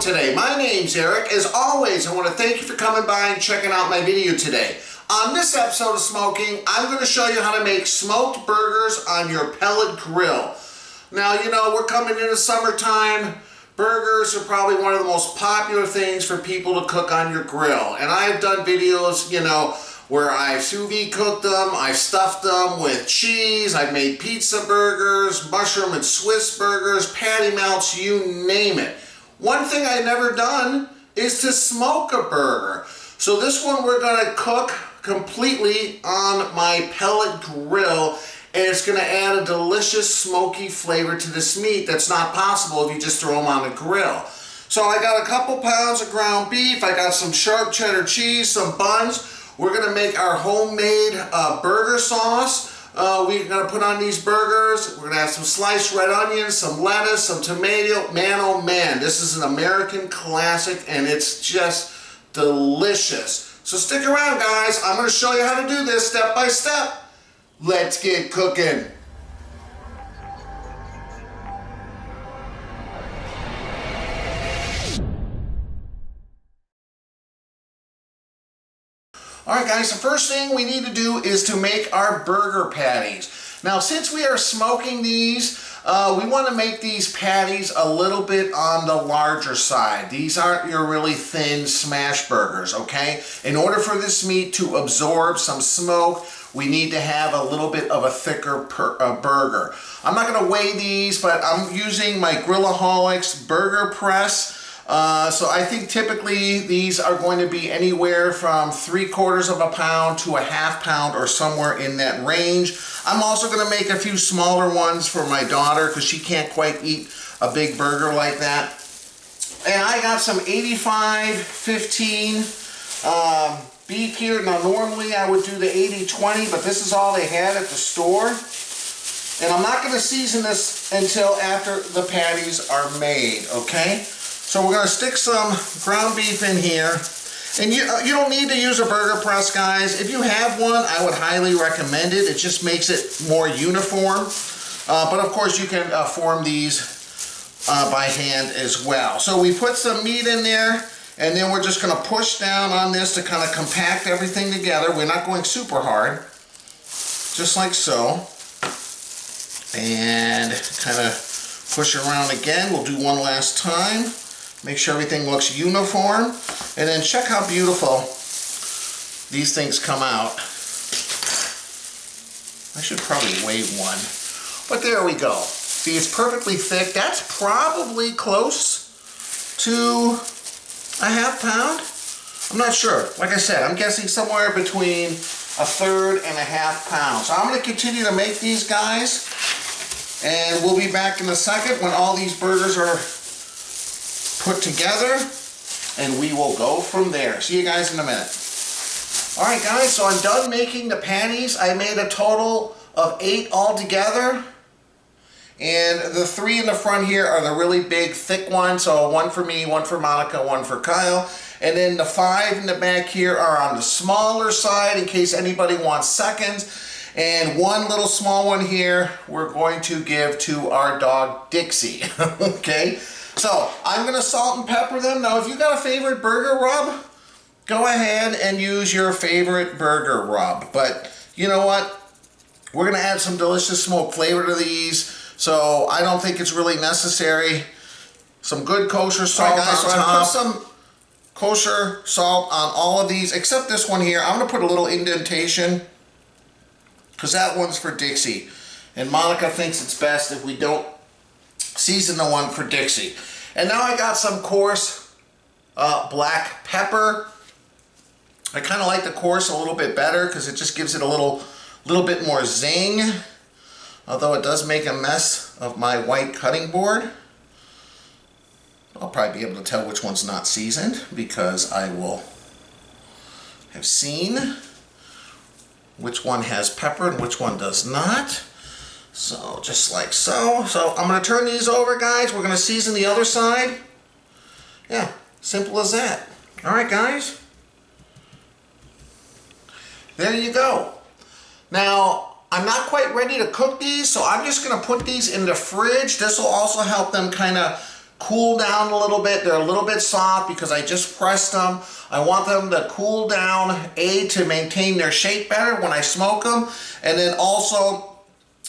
today. My name's Eric. As always, I want to thank you for coming by and checking out my video today. On this episode of Smo'King, I'm going to show you how to make smoked burgers on your pellet grill. Now, you know, we're coming into summertime. Burgers are probably one of the most popular things for people to cook on your grill. And I've done videos, you know, where I've sous vide cooked them, I've stuffed them with cheese, I've made pizza burgers, mushroom and Swiss burgers, patty melts, you name it. One thing I've never done is to smoke a burger. So this one we're going to cook completely on my pellet grill, and it's going to add a delicious smoky flavor to this meat that's not possible if you just throw them on the grill. So I got a couple pounds of ground beef, I got some sharp cheddar cheese, some buns. We're going to make our homemade burger sauce. We're going to put on these burgers. We're going to have some sliced red onions, some lettuce, some tomato. Man, oh man, this is an American classic and it's just delicious. So stick around, guys. I'm going to show you how to do this step by step. Let's get cooking. Alright guys, the first thing we need to do is to make our burger patties. Now since we are smoking these, we want to make these patties a little bit on the larger side. These aren't your really thin smash burgers, okay? In order for this meat to absorb some smoke, we need to have a little bit of a thicker burger. I'm not going to weigh these, but I'm using my Grillaholics burger press. So I think typically these are going to be anywhere from 3/4 of a pound to a ½ pound or somewhere in that range. I'm also going to make a few smaller ones for my daughter because she can't quite eat a big burger like that. And I got some 85-15 beef here. Now normally I would do the 80-20, but this is all they had at the store. And I'm not going to season this until after the patties are made, okay? So we're going to stick some ground beef in here. And you don't need to use a burger press, guys. If you have one, I would highly recommend it. It just makes it more uniform. But of course you can form these by hand as well. So we put some meat in there, and then we're just going to push down on this to kind of compact everything together. We're not going super hard. Just like so. And kind of push around again. We'll do one last time. Make sure everything looks uniform, and then check how beautiful these things come out. I should probably weigh one, but there we go. See, it's perfectly thick. That's probably close to a ½ pound. I'm not sure. Like I said, I'm guessing somewhere between 1/3 and a ½ pound. So I'm going to continue to make these guys, and we'll be back in a second when all these burgers are put together, and we will go from there. See you guys in a minute. Alright guys, so I'm done making the patties. I made a total of 8 altogether, and the 3 in the front here are the really big thick ones, so one for me, one for Monica, one for Kyle, and then the 5 in the back here are on the smaller side in case anybody wants seconds, and one little small one here we're going to give to our dog Dixie. Okay? So, I'm going to salt and pepper them. Now, if you got a favorite burger rub, go ahead and use your favorite burger rub. But, you know what? We're going to add some delicious smoked flavor to these, so I don't think it's really necessary. Some good kosher salt on top. So I put some kosher salt on all of these, except this one here. I'm going to put a little indentation, because that one's for Dixie. And Monica thinks it's best if we don't season the one for Dixie. And now I got some coarse black pepper. I kind of like the coarse a little bit better because it just gives it a little bit more zing. Although it does make a mess of my white cutting board. I'll probably be able to tell which one's not seasoned because I will have seen which one has pepper and which one does not. So, just like so. So, I'm going to turn these over, guys. We're going to season the other side. Yeah, simple as that. Alright, guys. There you go. Now, I'm not quite ready to cook these, so I'm just going to put these in the fridge. This will also help them kind of cool down a little bit. They're a little bit soft because I just pressed them. I want them to cool down, to maintain their shape better when I smoke them. And then also,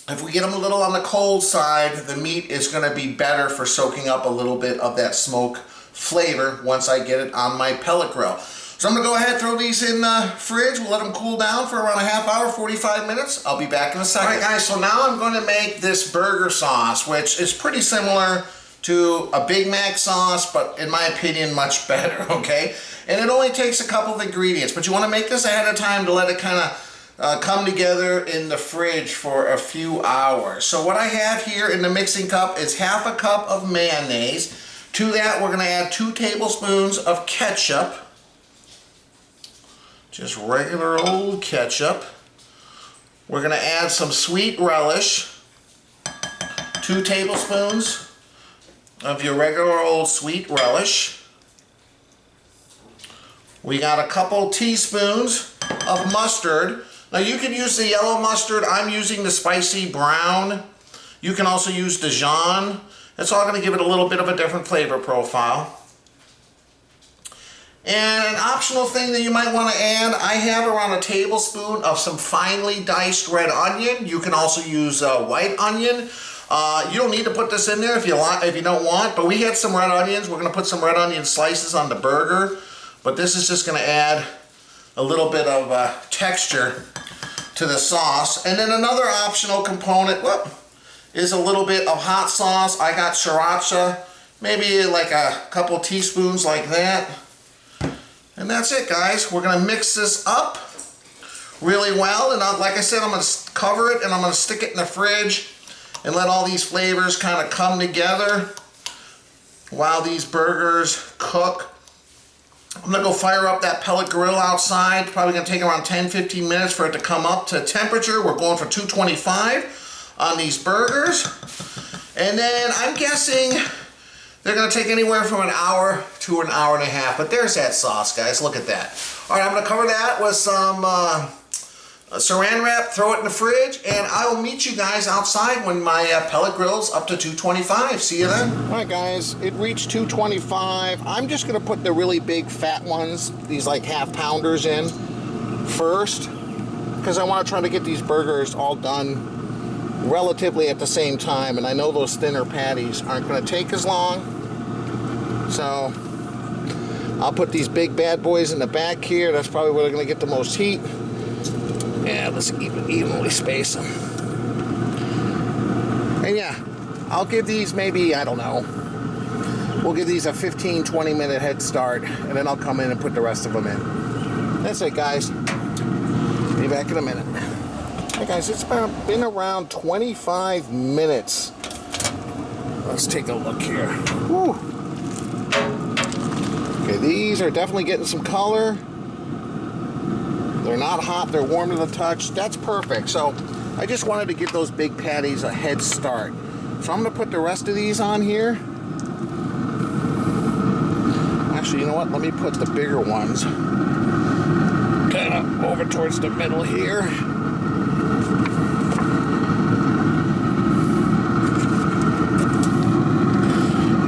if we get them a little on the cold side, the meat is going to be better for soaking up a little bit of that smoke flavor once I get it on my pellet grill. So I'm going to go ahead and throw these in the fridge. We'll let them cool down for around a half hour, 45 minutes. I'll be back in a second. Alright guys, so now I'm going to make this burger sauce, which is pretty similar to a Big Mac sauce, but in my opinion, much better, okay? And it only takes a couple of ingredients, but you want to make this ahead of time to let it kind of come together in the fridge for a few hours. So what I have here in the mixing cup is half a cup of mayonnaise. To that, we're going to add 2 tablespoons of ketchup. Just regular old ketchup. We're going to add some sweet relish. 2 tablespoons of your regular old sweet relish. We got a couple teaspoons of mustard. Now you can use the yellow mustard. I'm using the spicy brown. You can also use Dijon. It's all going to give it a little bit of a different flavor profile. And an optional thing that you might want to add, I have around a tablespoon of some finely diced red onion. You can also use white onion. You don't need to put this in there if you don't want, but we had some red onions. We're going to put some red onion slices on the burger, but this is just going to add a little bit of texture to the sauce. And then another optional component is a little bit of hot sauce. I got sriracha, maybe like a couple teaspoons like that. And that's it, guys. We're going to mix this up really well. And like I said, I'm going to cover it and I'm going to stick it in the fridge and let all these flavors kind of come together while these burgers cook. I'm going to go fire up that pellet grill outside. Probably going to take around 10-15 minutes for it to come up to temperature. We're going for 225 on these burgers. And then I'm guessing they're going to take anywhere from an hour to an hour and a half. But there's that sauce, guys. Look at that. All right, I'm going to cover that with some saran wrap, throw it in the fridge, and I will meet you guys outside when my pellet grill's up to 225. See you then. All right, guys, it reached 225. I'm just going to put the really big fat ones, these like half pounders in first, because I want to try to get these burgers all done relatively at the same time, and I know those thinner patties aren't going to take as long. So I'll put these big bad boys in the back here. That's probably where they're going to get the most heat. Yeah, let's evenly space them. And yeah, I'll give these maybe, I don't know, we'll give these a 15-20 minute head start, and then I'll come in and put the rest of them in. That's it, guys. Be back in a minute. Hey guys, it's been around 25 minutes. Let's take a look here. Whew. Okay, these are definitely getting some color. They're not hot, they're warm to the touch. That's perfect. So I just wanted to give those big patties a head start. So I'm going to put the rest of these on here. Actually, you know what? Let me put the bigger ones kind of over towards the middle here.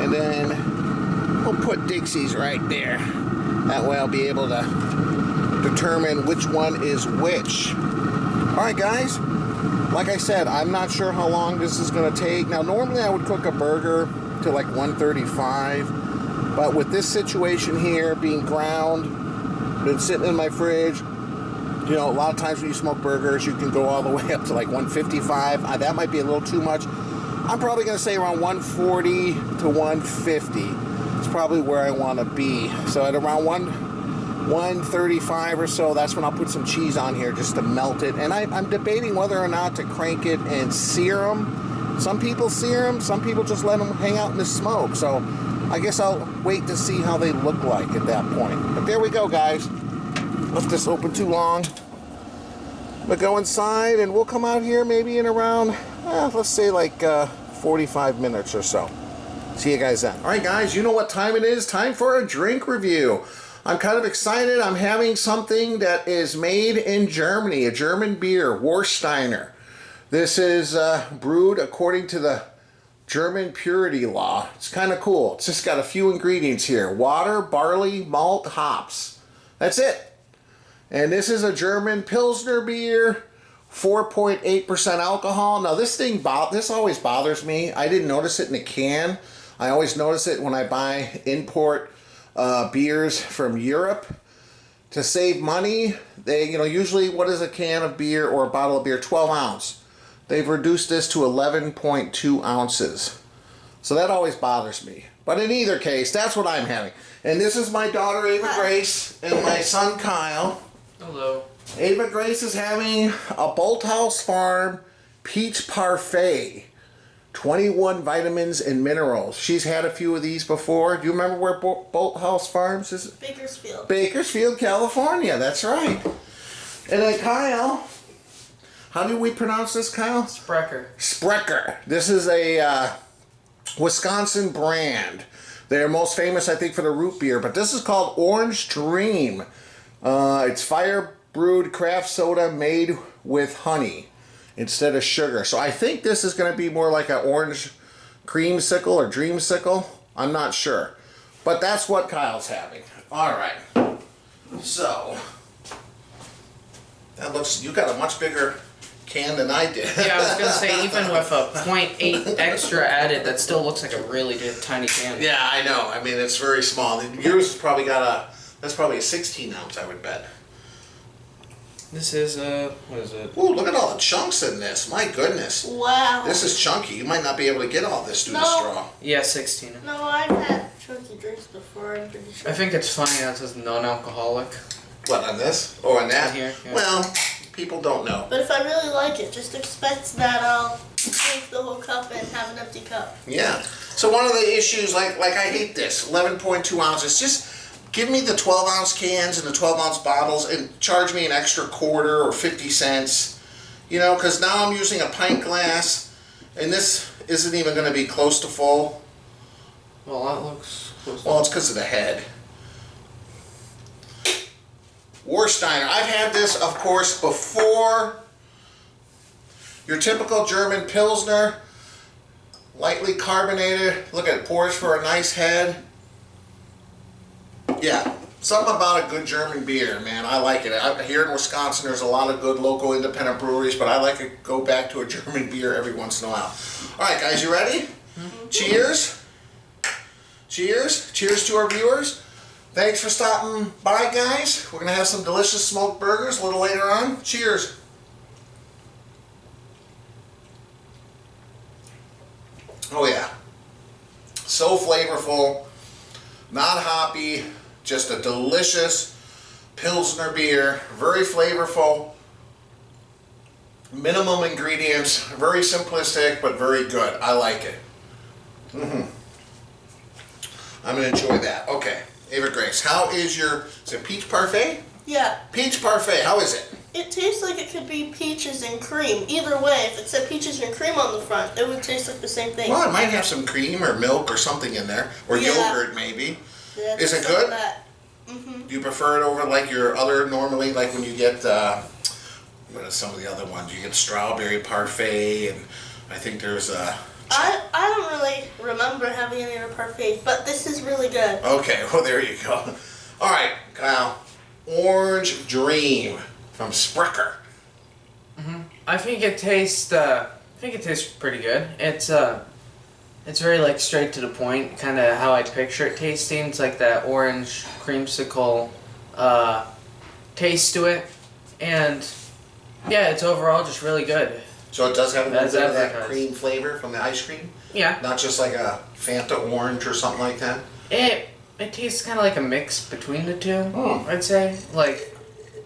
And then we'll put Dixies right there. That way I'll be able to determine which one is which. Alright guys, like I said, I'm not sure how long this is going to take. Now normally I would cook a burger to like 135, but with this situation here being ground, been sitting in my fridge, you know, a lot of times when you smoke burgers you can go all the way up to like 155. That might be a little too much. I'm probably going to say around 140 to 150 is probably where I want to be. So at around 135 or so, that's when I'll put some cheese on here just to melt it. And I'm debating whether or not to crank it and sear them. Some people sear them, some people just let them hang out in the smoke. So I guess I'll wait to see how they look like at that point. But there we go, guys. Left this open too long. But go inside and we'll come out here maybe in around, let's say like 45 minutes or so. See you guys then. All right, guys, you know what time it is. Time for a drink review. I'm kind of excited. I'm having something that is made in Germany, a German beer, Warsteiner. This is brewed according to the German purity law. It's kind of cool. It's just got a few ingredients here. Water, barley, malt, hops. That's it. And this is a German Pilsner beer, 4.8% alcohol. Now this always bothers me. I didn't notice it in a can. I always notice it when I buy import beers from Europe. To save money, they, usually what is a can of beer or a bottle of beer? 12 ounce. They've reduced this to 11.2 ounces. So that always bothers me. But in either case, that's what I'm having. And this is my daughter, Ava Grace, and my son, Kyle. Hello. Ava Grace is having a Bolthouse Farm Peach Parfait. 21 vitamins and minerals. She's had a few of these before. Do you remember where Bolthouse Farms is? Bakersfield. Bakersfield, California. That's right. And then Kyle... How do we pronounce this, Kyle? Sprecher. Sprecher. This is a Wisconsin brand. They're most famous, I think, for the root beer, but this is called Orange Dream. It's fire brewed craft soda made with honey instead of sugar. So I think this is going to be more like an orange creamsicle or dreamsicle. I'm not sure. But that's what Kyle's having. All right. So, that looks, you got a much bigger can than I did. Yeah, I was gonna say, even with a 0.8 extra added, that still looks like a really good tiny can. Yeah, I know. I mean, it's very small. Yours has probably got that's probably a 16 ounce, I would bet. This is what is it? Ooh, look at all the chunks in this. My goodness. Wow. This is chunky. You might not be able to get all this through the straw. Yeah, 16. No, I've had chunky drinks before, I'm pretty sure. I think it's funny that it says non-alcoholic. What, on this? Or on that? Here, yeah. Well, people don't know. But if I really like it, just expect that I'll drink the whole cup and have an empty cup. Yeah. So one of the issues, like I hate this, 11.2 ounces. Just give me the 12 ounce cans and the 12 ounce bottles and charge me an extra quarter or 50 cents. You know, because now I'm using a pint glass and this isn't even going to be close to full. Well, that looks close to Well, it's because of the head. Warsteiner. I've had this, of course, before. Your typical German Pilsner. Lightly carbonated. Look at it, pours for a nice head. Yeah, something about a good German beer, man. I like it. Here in Wisconsin, there's a lot of good local independent breweries, but I like to go back to a German beer every once in a while. All right, guys, you ready? Mm-hmm. Cheers. Cheers. Cheers to our viewers. Thanks for stopping by, guys. We're going to have some delicious smoked burgers a little later on. Cheers. Oh, yeah. So flavorful. Not hoppy. Just a delicious Pilsner beer. Very flavorful. Minimum ingredients. Very simplistic, but very good. I like it. I'm going to enjoy that. Okay. Ava Grace, how is it peach parfait? Yeah. Peach parfait, how is it? It tastes like it could be peaches and cream. Either way, if it said peaches and cream on the front, it would taste like the same thing. Well, it might have some cream or milk or something in there. Or yogurt, maybe. Yeah, is it good? Mm-hmm. Do you prefer it over like your other, normally, like when you get, what are some of the other ones? You get strawberry parfait, and I think there's I don't really remember having any other parfaits, but this is really good. Okay, well there you go. All right, Kyle. Orange Dream from Sprecher. I think it tastes pretty good. It's very like straight to the point, kind of how I picture it tasting. It's like that orange creamsicle taste to it, and yeah, it's overall just really good. So it does have a little bit of that advertised. cream flavor from the ice cream? Yeah. Not just like a Fanta orange or something like that? It tastes kind of like a mix between the two, I'd say. Like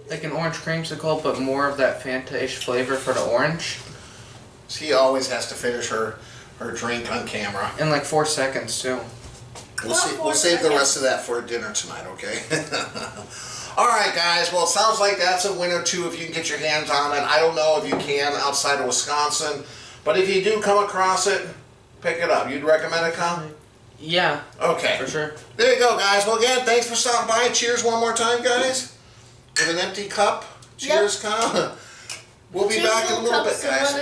an orange creamsicle, but more of that Fanta-ish flavor for the orange. She always has to finish her drink on camera. In like 4 seconds, too. We'll save the rest of that for dinner tonight, okay? Alright guys, well it sounds like that's a winner too if you can get your hands on it. I don't know if you can outside of Wisconsin, but if you do come across it, pick it up. You'd recommend it, Kyle? Yeah. Okay. For sure. There you go, guys. Well, again, thanks for stopping by. Cheers one more time, guys. With an empty cup. Cheers, Kyle. We'll be back in a little bit, guys.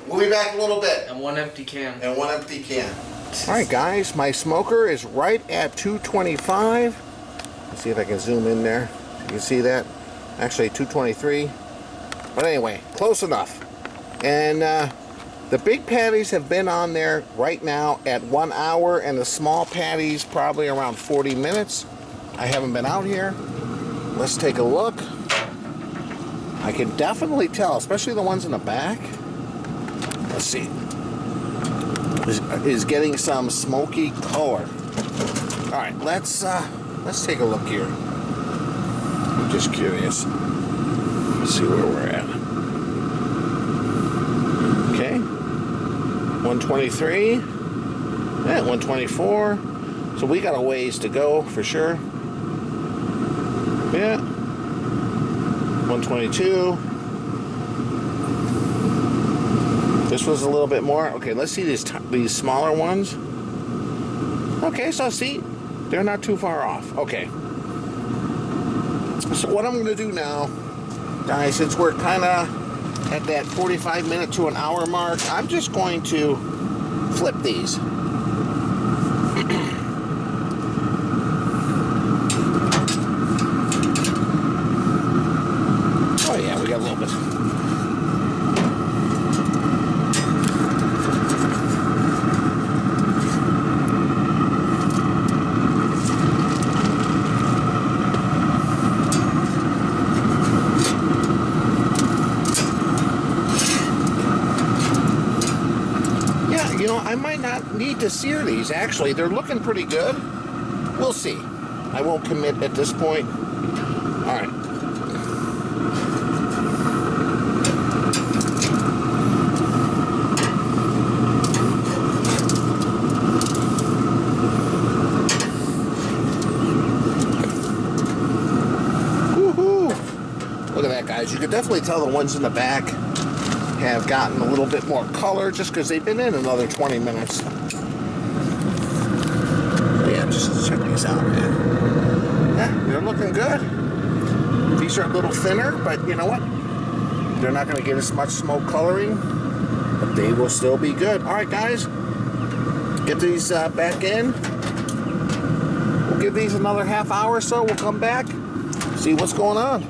We'll be back in a little bit. And 1 empty can. And 1 empty can. All right, guys, my smoker is right at 225. Let's see if I can zoom in there. You can see that. Actually, 223. But anyway, close enough. And the big patties have been on there right now at 1 hour, and the small patties probably around 40 minutes. I haven't been out here. Let's take a look. I can definitely tell, especially the ones in the back. Let's see. Is getting some smoky color. All right, let's take a look here. I'm just curious. Let's see where we're at. Okay, 123. Yeah, 124. So we got a ways to go for sure. Yeah, 122. This was a little bit more. Okay, let's see these smaller ones. Okay, so see, they're not too far off. Okay. So what I'm going to do now, guys, since we're kind of at that 45-minute to an hour mark, I'm just going to flip these. Oh yeah, we got a little bit. I might not need to sear these. Actually, they're looking pretty good. We'll see. I won't commit at this point. All right. Woohoo! Look at that, guys. You can definitely tell the ones in the back have gotten a little bit more color just because they've been in another 20 minutes. Yeah, just check these out, man. Yeah, they're looking good. These are a little thinner, but you know what? They're not going to get as much smoke coloring, but they will still be good. All right, guys, get these back in. We'll give these another half hour or so. We'll come back, see what's going on.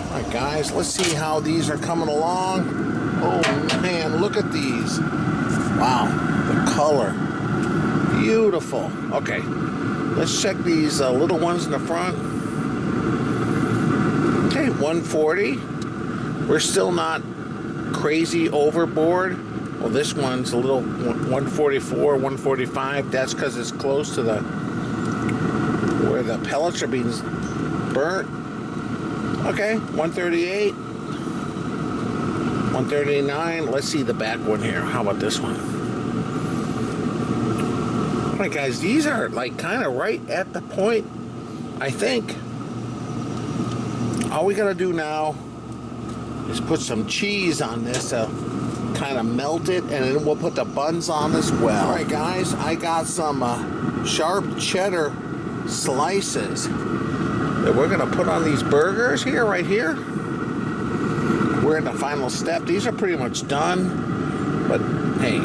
All right, guys, let's see how these are coming along. Oh, man, look at these. Wow, the color. Beautiful. Okay, let's check these little ones in the front. Okay, 140. We're still not crazy overboard. Well, this one's a little 144, 145. That's because it's close to where the pellets are being burnt. Okay, 138, 139. Let's see the back one here. How about this one? All right, guys, these are like kind of right at the point, I think. All we gotta do now is put some cheese on this to kind of melt it, and then we'll put the buns on as well. All right, guys, I got some sharp cheddar slices that we're gonna put on these burgers here, right here. We're in the final step. These are pretty much done, but hey, a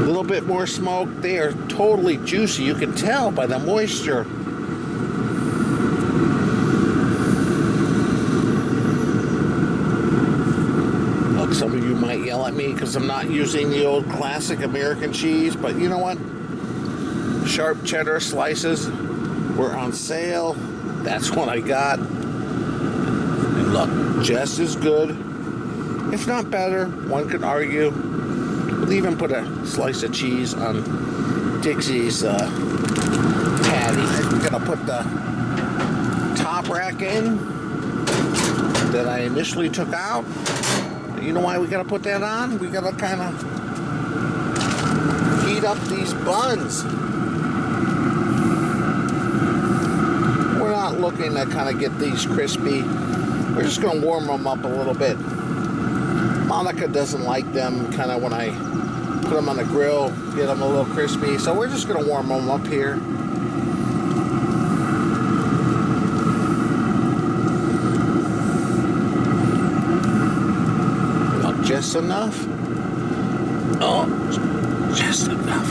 little bit more smoke. They are totally juicy. You can tell by the moisture. Look, some of you might yell at me because I'm not using the old classic American cheese, but you know what? Sharp cheddar slices were on sale. That's what I got. And look, just as good, if not better. One could argue. We'll even put a slice of cheese on Dixie's patty. We're gonna put the top rack in that I initially took out. You know why we gotta put that on? We gotta kind of heat up these buns. Looking to kind of get these crispy. We're just going to warm them up a little bit. Monica doesn't like them kind of when I put them on the grill, get them a little crispy. So we're just going to warm them up here. just enough. Oh, just enough.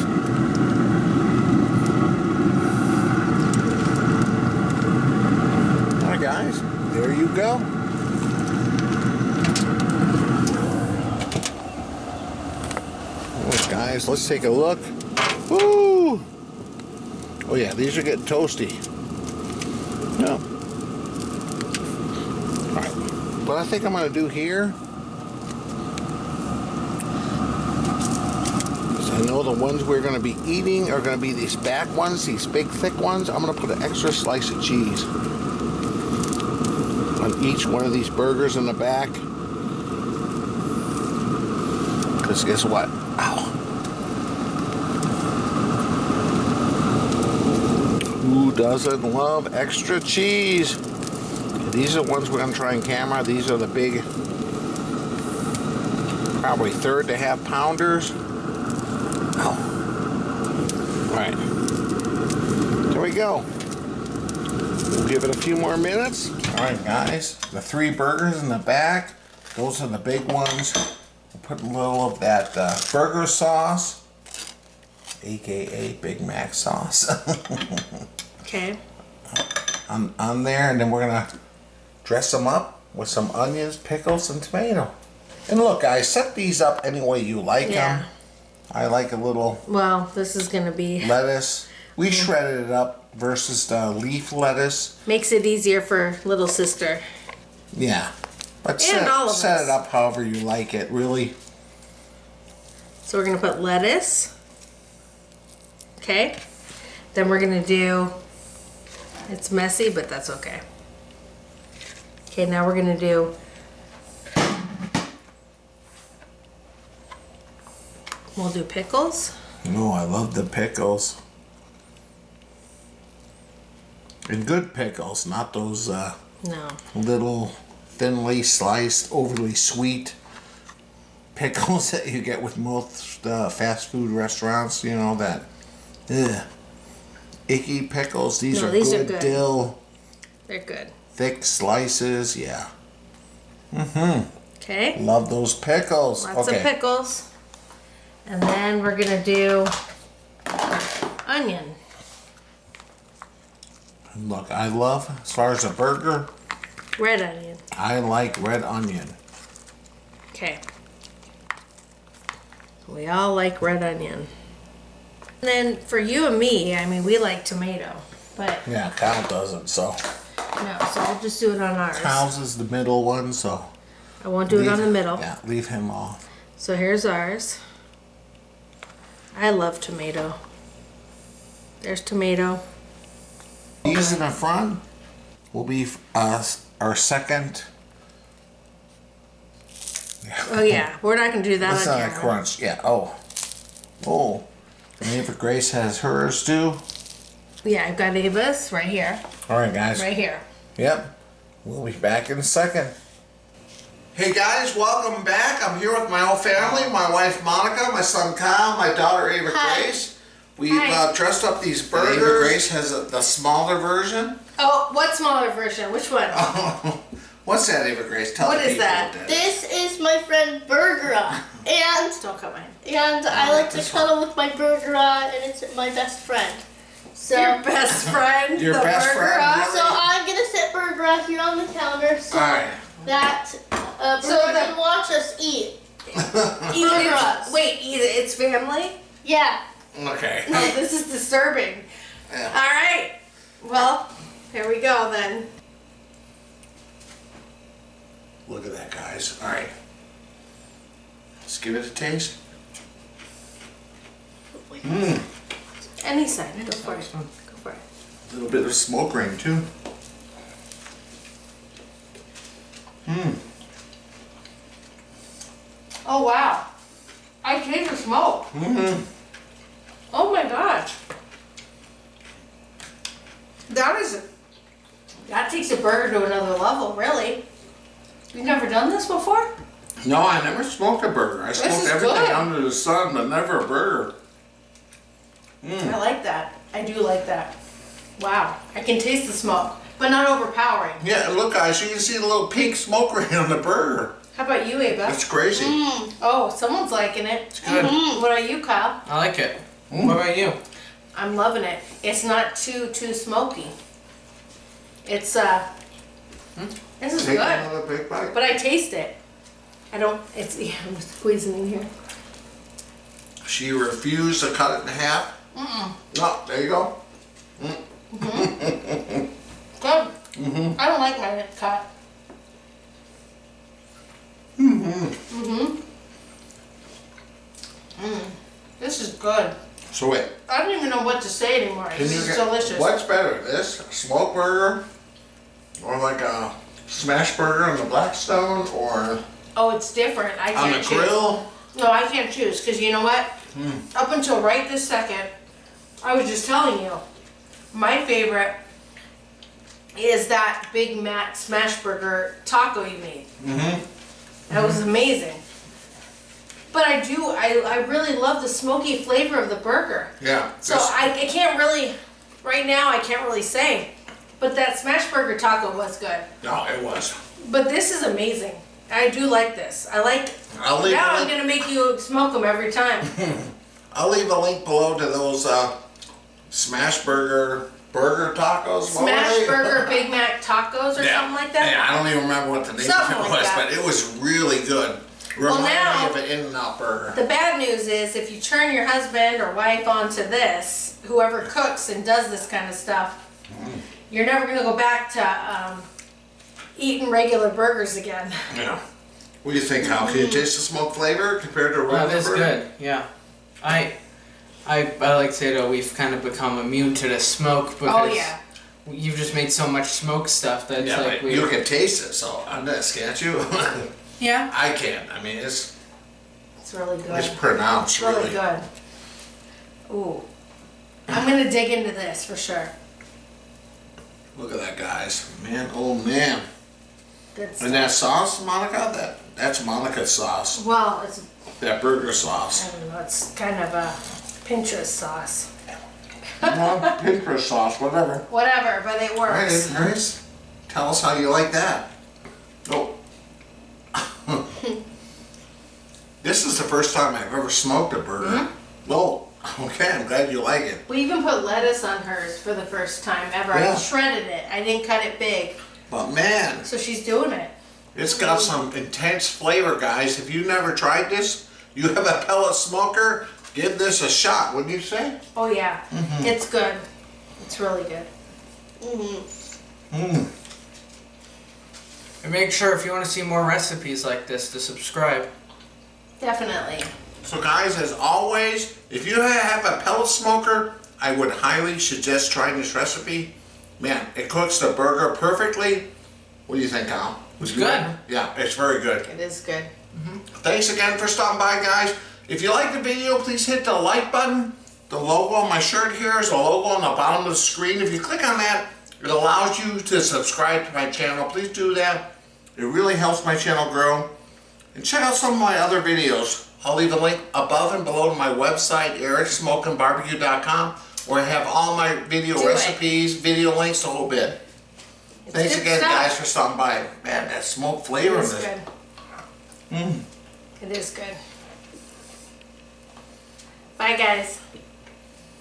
All right, guys, there you go. Well, guys, let's take a look. Woo! Oh yeah, these are getting toasty. No. All right. What I think I'm going to do here, I know the ones we're going to be eating are going to be these back ones, these big thick ones. I'm going to put an extra slice of cheese on each one of these burgers in the back. Because guess what? Ow. Who doesn't love extra cheese? These are the ones we're going to try on camera. These are the big, probably 1/3 to 1/2 pounders. Oh. All right. There we go. We'll give it a few more minutes. All right, guys. The 3 burgers in the back. Those are the big ones. We'll put a little of that burger sauce, aka Big Mac sauce. Okay. on there, and then we're gonna dress them up with some onions, pickles, and tomato. And look, guys, set these up any way you like them. I like a little Well, this is gonna be lettuce. We shredded it up versus the leaf lettuce. makes it easier for little sister. Yeah, but And all of set us. it up however you like it, really. So we're gonna put lettuce. Okay. Then we're gonna do. It's messy, but that's okay. Okay, now we're gonna do. We'll do pickles. Oh, I love the pickles. And good pickles, not those No. little thinly sliced, overly sweet pickles that you get with most fast food restaurants. You know, that icky pickles. These No, are these are good good. dill, They're good. thick slices. Yeah. Okay. Love those pickles. Lots of pickles. And then we're gonna do onion. Look, I love, as far as a burger, Red onion. I like red onion. Okay. We all like red onion. And then for you and me, I mean, we like tomato. But Yeah, Cal doesn't, so. no, so I'll just do it on ours. Cal's is the middle one, so. I won't do it on the middle. Yeah, leave him off. So here's ours. I love tomato. There's tomato. These in the front will be our second. Oh yeah, we're not gonna do that That's on not a camera. crunch. Yeah. Oh. Oh. And Ava Grace has hers too. Yeah, I've got Ava's right here. All right, guys. Right here. Yep. We'll be back in a second. Hey guys, welcome back. I'm here with my whole family. My wife Monica, my son Kyle, my daughter Ava Hi. Grace. We've Hi. dressed up these burgers. Ava Grace has the smaller version. Oh, what smaller version? Which one? What's that, Ava Grace? Tell What the is people that? what This is my friend Burgera. And Don't cut mine. I like to this cuddle with my Burgera, and it's my best friend. So Your best friend. Your the best burger friend, up? really? So I'm gonna set Burgera here on the counter so Alright. that Burgera So that- can watch us eat. It's, wait, it's family? Yeah. Okay. Oh, this is disturbing. Yeah. All right. Well, here we go then. Look at that, guys. All right. Let's give it a taste. Mmm. Any side. Go for it. Go for it. A little bit of smoke ring too. Mmm. Oh wow. I taste the smoke. Mm-hmm. Oh my gosh. That takes a burger to another level, really. You've never done this before? No, I never smoked a burger. I smoked is everything good. under the sun, but never a burger. I like that. I do like that. Wow. I can taste the smoke, but not overpowering. Yeah, look, guys, you can see the little pink smoke ring on the burger. How about you, Ava? It's crazy. Oh, someone's liking it. It's good. What about you, Kyle? I like it. What about you? I'm loving it. It's not too smoky. It's this is Take good. another big bite. But I taste it. I don't. It's yeah. I'm squeezing in here. She refused to cut it in half. No, there you go. Good. I don't like my lip cut. This is good. So wait, I don't even know what to say anymore. This is delicious. what's better, this, a smoked burger, or like a smash burger on the Blackstone, or Oh, it's different. I on can't the choose. grill? No, I can't choose because you know what? Up until right this second, I was just telling you, my favorite is that Big Mac smash burger taco you made. That was amazing. But I really love the smoky flavor of the burger. Yeah. So I can't really, right now I can't really say. But that smash burger taco was good. No, it was. But this is amazing. I do like this. I'll leave Now a I'm link. gonna make you smoke them every time. I'll leave a link below to those smash burger tacos. What were Smash they? burger Big Mac tacos or something like that. Yeah, I don't even remember what the name Something of it like was, that. but it was really good. Reminded now- me of an In-N-Out burger. The bad news is if you turn your husband or wife onto this, whoever cooks and does this kind of stuff, you're never gonna go back to eating regular burgers again. Yeah. What do you think, Hal? Can you taste the smoke flavor compared to a regular That is burger? good. Yeah. I like to say though we've kind of become immune to the smoke because Oh yeah. you've just made so much smoke stuff that it's Yeah, like but you can taste it, so on this, can't you? yeah. I can. I mean, it's It's really good. pronounced, It's really really. good. Ooh. I'm gonna dig into this for sure. Look at that, guys. Man, oh man. Good And stuff. that sauce, Monica, that's Monica's sauce. Well, it's That burger sauce. I don't know, it's kind of a Pinterest sauce. Well, Pinterest sauce, whatever. Whatever, but it All right, works. Grace, tell us how you like that. Oh. This is the first time I've ever smoked a burger. Oh, okay, I'm glad you like it. We even put lettuce on hers for the first time ever. Yeah. I shredded it. I didn't cut it big. But man, So she's doing it. it's got some intense flavor, guys. If you've never tried this, you have a pellet smoker, give this a shot, wouldn't you say? Oh yeah, it's good. It's really good. And make sure if you want to see more recipes like this to subscribe. Definitely. So guys, as always, if you have a pellet smoker, I would highly suggest trying this recipe. Man, it cooks the burger perfectly. What do you think, Al? It's good. Yeah, it's very good. It is good. Thanks again for stopping by, guys. If you like the video, please hit the like button. The logo on my shirt here is a logo on the bottom of the screen. If you click on that, it allows you to subscribe to my channel. Please do that. It really helps my channel grow. And check out some of my other videos. I'll leave a link above and below to my website, ericsmokingbbq.com, where I have all my video Do it. recipes, video links, the whole bit. It's Thanks good again, stuff. guys, for stopping by. Man, that smoke flavor It in is this. good. It is good. Bye, guys.